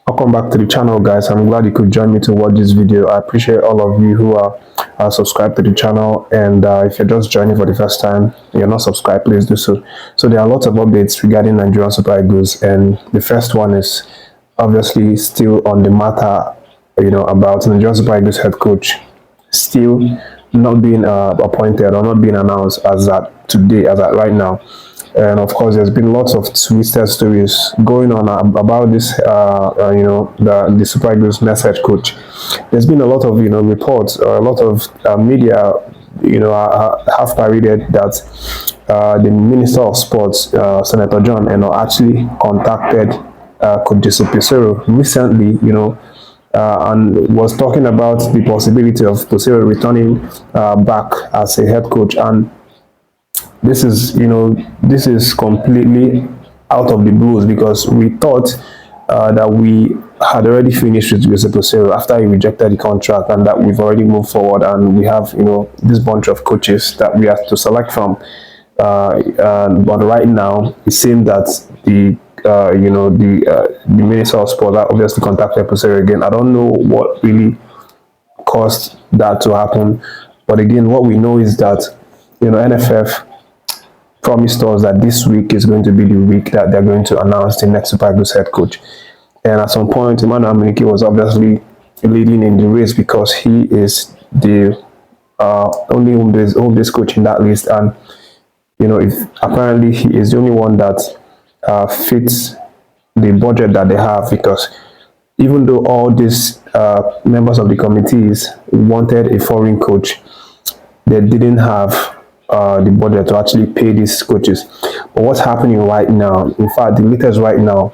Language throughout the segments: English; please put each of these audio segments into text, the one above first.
Welcome back to the channel, guys. I'm glad you could join me to watch this video. I appreciate all of you who are subscribed to the channel, and if you're just joining for the first time and you're not subscribed, please do so. So there are lots of updates regarding Nigerian Super Eagles, and the first one is obviously still on the matter, about Nigerian Super Eagles head coach still not being appointed or not being announced as at today, as at right now. And of course, there's been lots of twisted stories going on about this, the Super Eagles next head coach. There's been a lot of, reports, a lot of media, have paraded that the Minister of Sports, Senator John, actually contacted Coach Peseiro recently, and was talking about the possibility of Peseiro returning back as a head coach. And this is completely out of the blues, because we thought that we had already finished with Jose Peseiro after he rejected the contract, and that we've already moved forward, and we have this bunch of coaches that we have to select from. But right now, it seems that the Minister of Sport obviously contacted Peseiro again. I don't know what really caused that to happen, but again, what we know is that NFF promised us that this week is going to be the week that they're going to announce the next Super Eagles head coach. And at some point, Emmanuel Amunike was obviously leading in the race, because he is the only home-based coach in that list. And if apparently he is the only one that fits the budget that they have, because even though all these members of the committees wanted a foreign coach, they didn't have the budget to actually pay these coaches. But what's happening right now, in fact, the latest right now,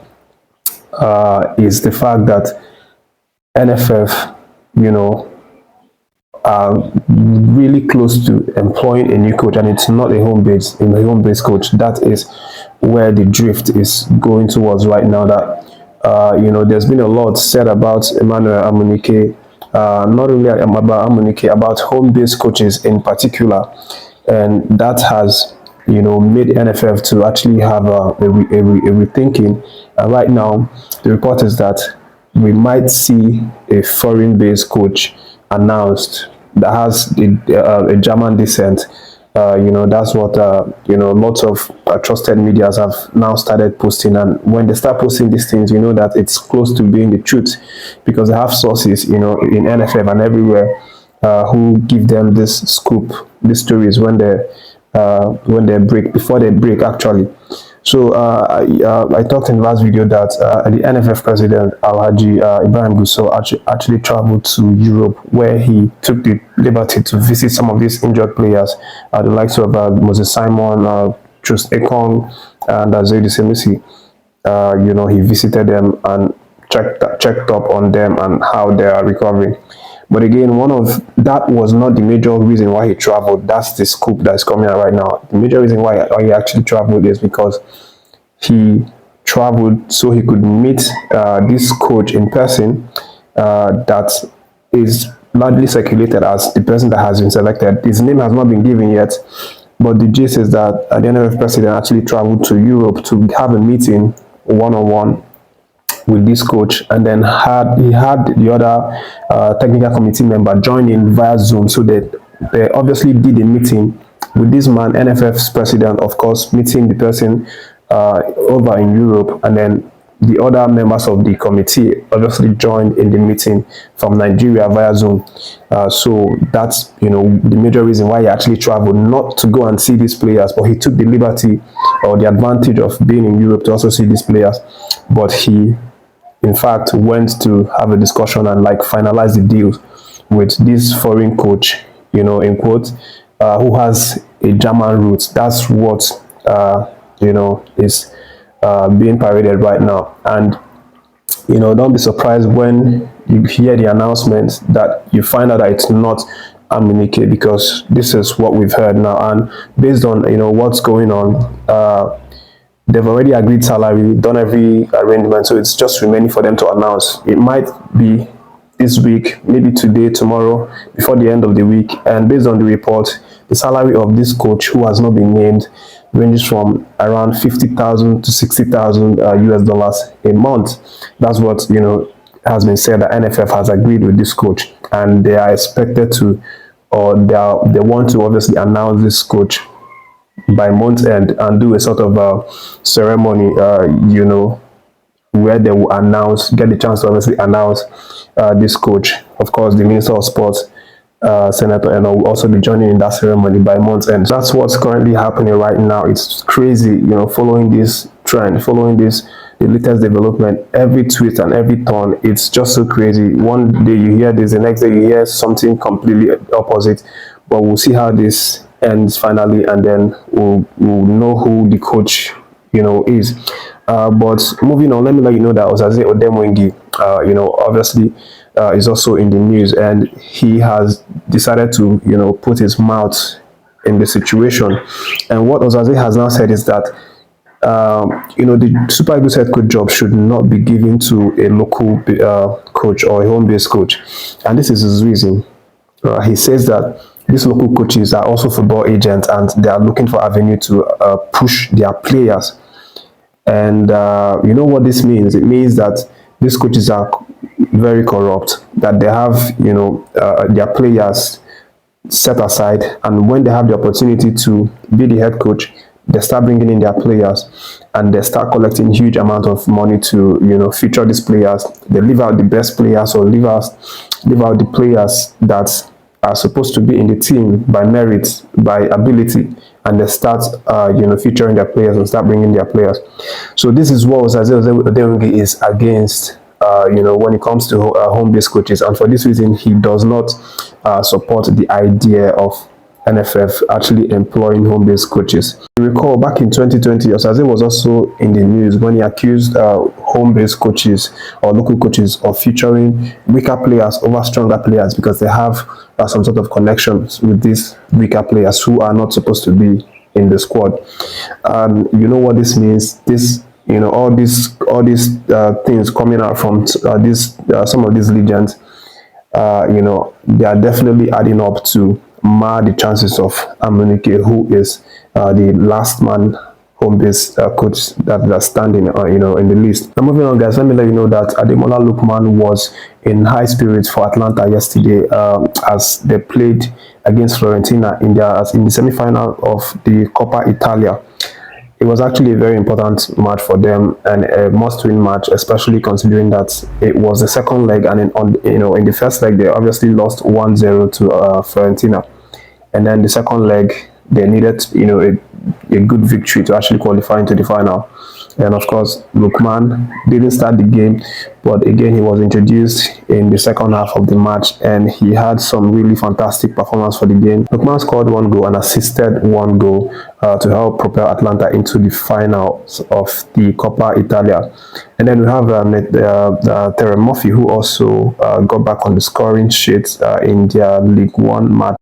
is the fact that NFF, are really close to employing a new coach, and it's not a home-based coach. That is where the drift is going towards right now. That there's been a lot said about Emmanuel Amunike, not only about Amunike, about home-based coaches in particular. And that has, made NFF to actually have a rethinking. And right now, the report is that we might see a foreign-based coach announced that has a German descent. That's what lots of trusted medias have now started posting. And when they start posting these things, that it's close to being the truth, because they have sources, in NFF and everywhere, who give them this scoop, these stories when they break, before they break actually. So I talked in the last video that the NFF president Alhaji Ibrahim Gusso actually traveled to Europe, where he took the liberty to visit some of these injured players, the likes of Moses Simon, Trust Ekong, and Zaidi Semisi. He visited them and checked up on them and how they are recovering. But again, that was not the major reason why he traveled. That's the scoop that's coming out right now. The major reason why he actually traveled is because he traveled so he could meet this coach in person, that is largely circulated as the person that has been selected. His name has not been given yet, but the gist is that the NFF president actually traveled to Europe to have a meeting one-on-one with this coach, and then he had the other technical committee member join in via Zoom. So they obviously did a meeting with this man, NFF's president, of course, meeting the person over in Europe, and then the other members of the committee obviously joined in the meeting from Nigeria via Zoom. So that's the major reason why he actually traveled, not to go and see these players, but he took the liberty or the advantage of being in Europe to also see these players. But he, in fact, went to have a discussion and finalize the deal with this foreign coach, in quotes, who has a German roots. That's what is being paraded right now. And don't be surprised when you hear the announcement that you find out that it's not Amunike, because this is what we've heard now. And based on what's going on, they've already agreed salary, done every arrangement, so it's just remaining for them to announce. It might be this week, maybe today, tomorrow, before the end of the week. And based on the report, the salary of this coach, who has not been named, ranges from around 50,000 to 60,000 US dollars a month. That's what has been said, that NFF has agreed with this coach, and they are expected to, or they want to obviously announce this coach by month end and do a sort of ceremony, where they will get the chance to obviously announce this coach. Of course, the Minister of Sports, Senator, and will also be joining in that ceremony by month's end. That's what's currently happening right now. It's crazy, following this trend, following this, the latest development, every twist and every turn. It's just so crazy. One day you hear this, the next day you hear something completely opposite. But we'll see how this ends finally, and then we'll know who the coach is. But moving on, let me let you know that Odemwingie, obviously is also in the news, and he has decided to put his mouth in the situation. And what Osaze has now said is that the Super Eagles head coach job should not be given to a local coach or a home-based coach, and this is his reason. He says that these local coaches are also football agents, and they are looking for avenue to push their players. And you know what this means? It means that these coaches are very corrupt, that they have their players set aside, and when they have the opportunity to be the head coach, they start bringing in their players, and they start collecting huge amount of money to feature these players. They leave out the best players, or leave out the players that are supposed to be in the team by merit, by ability, and they start featuring their players and start bringing their players. So this is what Odemwingie is against, when it comes to home-based coaches, and for this reason he does not support the idea of NFF actually employing home-based coaches. You recall back in 2020, Osaze was also in the news when he accused home-based coaches or local coaches of featuring weaker players over stronger players because they have some sort of connections with these weaker players who are not supposed to be in the squad. You know what this means? This, all these things coming out from some of these legends, they are definitely adding up to mar the chances of Odemwingie, who is the last man home-based coach that's standing in the list. Now moving on, guys, let me let you know that Ademola Lookman was in high spirits for Atlanta yesterday as they played against Fiorentina in the semi-final of the Coppa Italia. It was actually a very important match for them and a must-win match, especially considering that it was the second leg, and in the first leg they obviously lost 1-0 to Fiorentina, and then the second leg they needed a good victory to actually qualify into the final. And of course, Lookman didn't start the game, but again, he was introduced in the second half of the match, and he had some really fantastic performance for the game. Lookman scored one goal and assisted one goal to help propel Atlanta into the finals of the Coppa Italia. And then we have Terry Murphy, who also got back on the scoring sheet in their League One match.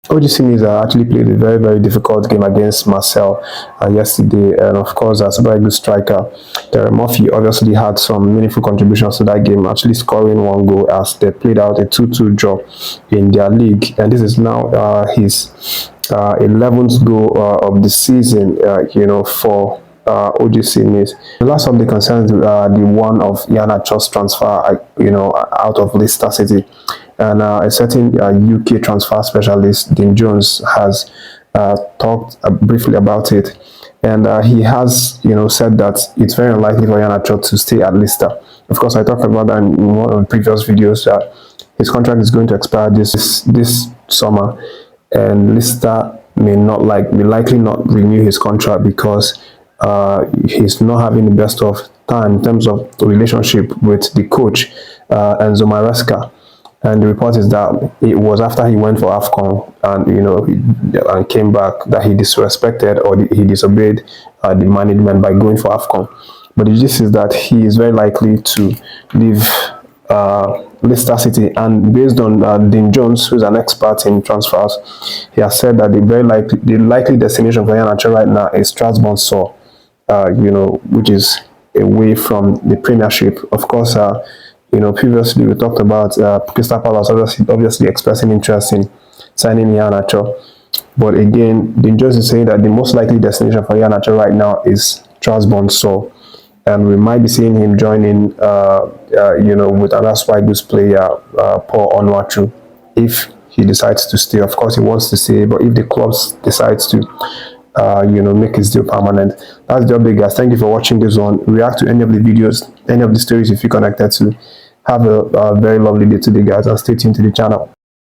OGC Niza actually played a very, very difficult game against Marseille yesterday, and of course, as a very good striker, Terry Murphy obviously had some meaningful contributions to that game, actually scoring one goal as they played out a 2-2 draw in their league, and this is now his 11th goal of the season, for OGC Nice. The last update concerns the one of Iheanacho's transfer, out of Leicester City. And a certain UK transfer specialist, Dean Jones, has talked briefly about it, and he has, said that it's very unlikely for Iheanacho to stay at Leicester. Of course, I talked about that in one of the previous videos, that his contract is going to expire this summer, and Leicester may likely not renew his contract because he's not having the best of time in terms of the relationship with the coach, Enzo Maresca. And the report is that it was after he went for AFCON and came back that he disrespected or he disobeyed the management by going for AFCON. But the gist is that he is very likely to leave Leicester City, and based on Dean Jones, who's an expert in transfers, he has said that the likely destination for Iheanacho right now is Strasbourg, which is away from the Premiership. Of course, previously we talked about Crystal Palace obviously expressing interest in signing Iheanacho. But again, the news is saying that the most likely destination for Iheanacho right now is Strasbourg. So, and we might be seeing him joining, with another Swigos player, Paul Onwatru, if he decides to stay. Of course, he wants to stay, but if the club decides to, make his deal permanent. That's the update, guys. Thank you for watching this one. React to any of the videos, any of the stories if you're connected to. Have a very lovely day today, guys, and stay tuned to the channel.